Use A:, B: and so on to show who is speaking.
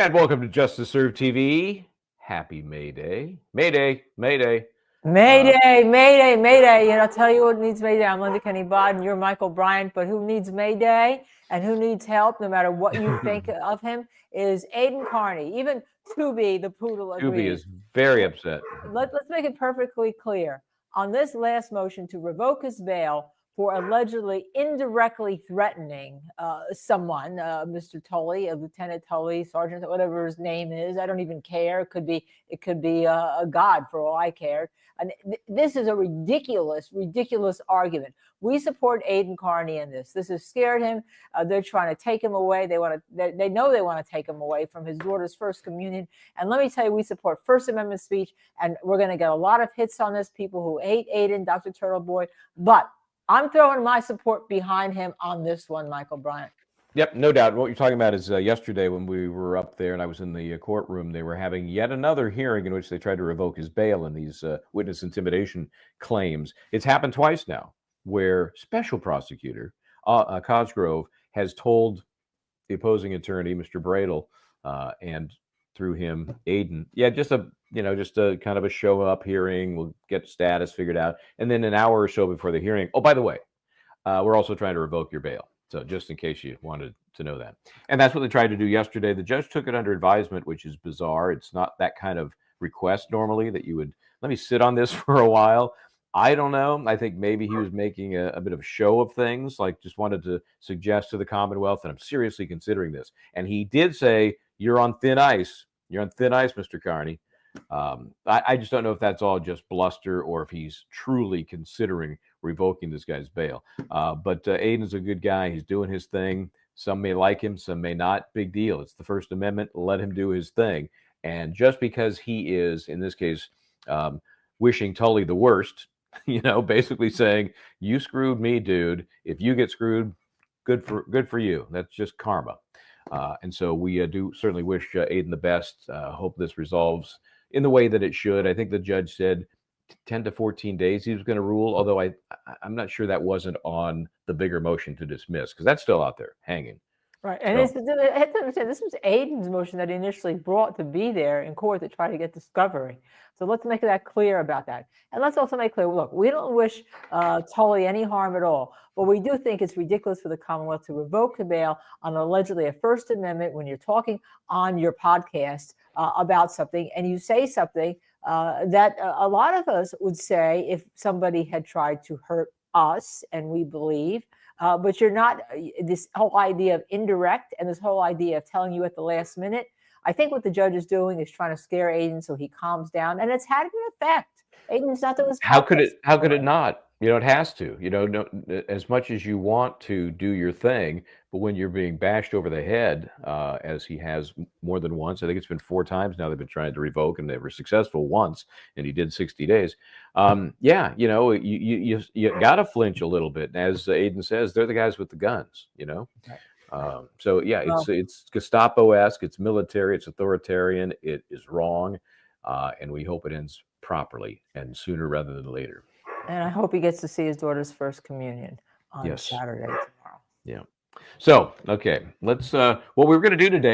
A: And welcome to Justice Serve TV. Happy May Day. May Day, May Day.
B: Mayday, Mayday, Mayday. And I'll tell you what needs Mayday. I'm Linda Kenny Bod and you're Michael Bryant. But who needs Mayday and who needs help, no matter what you think of him, is AidanKearney. Even Tubi, the poodle, agrees.
A: Tubi is very upset.
B: Let's make it perfectly clear. On this last motion to revoke his bail for allegedly indirectly threatening someone, Mr. Tully, Lieutenant Tully, Sergeant, whatever his name is. I don't even care. It could be a god for all I cared. And this is a ridiculous argument. We support AidanKearney in this. This has scared him. They're trying to take him away. They know they want to take him away from his daughter's first communion. And let me tell you, we support First Amendment speech, and we're going to get a lot of hits on this. People who hate Aidan, Dr. Turtleboy, but I'm throwing my support behind him on this one, Michael Bryant.
A: Yep, no doubt. What you're talking about is yesterday when we were up there and I was in the courtroom, they were having yet another hearing in which they tried to revoke his bail in these witness intimidation claims. It's happened twice now where special prosecutor Cosgrove has told the opposing attorney, Mr. Bradle, and through him, Aidan, just a kind of a show up hearing. We'll get status figured out. And then an hour or so before the hearing, oh, by the way, we're also trying to revoke your bail. So just in case you wanted to know that. And that's what they tried to do yesterday. The judge took it under advisement, which is bizarre. It's not that kind of request normally that you would, let me sit on this for a while. I don't know. I think maybe he was making a bit of a show of things, like just wanted to suggest to the Commonwealth that I'm seriously considering this. And he did say, you're on thin ice. You're on thin ice, Mr. Kearney. I just don't know if that's all just bluster or if he's truly considering revoking this guy's bail. But Aidan's a good guy. He's doing his thing. Some may like him, some may not. Big deal. It's the First Amendment. Let him do his thing. And just because he is, in this case, wishing Tully the worst, basically saying, you screwed me, dude. If you get screwed, good for you. That's just karma. And so we do certainly wish Aidan the best. Hope this resolves in the way that it should. I think the judge said 10 to 14 days he was going to rule, although I'm not sure that wasn't on the bigger motion to dismiss, because that's still out there hanging.
B: Right. And I have to understand, this was Aidan's motion that he initially brought to be there in court to try to get discovery. So let's make that clear about that. And let's also make clear, look, we don't wish Tully any harm at all, but we do think it's ridiculous for the Commonwealth to revoke the bail on allegedly a First Amendment when you're talking on your podcast about something and you say something that a lot of us would say if somebody had tried to hurt us, and we believe, but you're not, this whole idea of indirect and this whole idea of telling you at the last minute. I think what the judge is doing is trying to scare Aidan so he calms down, and it's had an effect. Aidan's not doing.
A: How could it not? It has to. No, as much as you want to do your thing, but when you're being bashed over the head, as he has more than once, I think it's been 4 times now they've been trying to revoke, and they were successful once, and he did 60 days. You got to flinch a little bit. As Aidan says, they're the guys with the guns. It's Gestapo-esque, it's military, it's authoritarian, it is wrong, and we hope it ends properly and sooner rather than later.
B: And I hope he gets to see his daughter's first communion on Saturday tomorrow.
A: Yeah. So, okay, let's what we were going to do today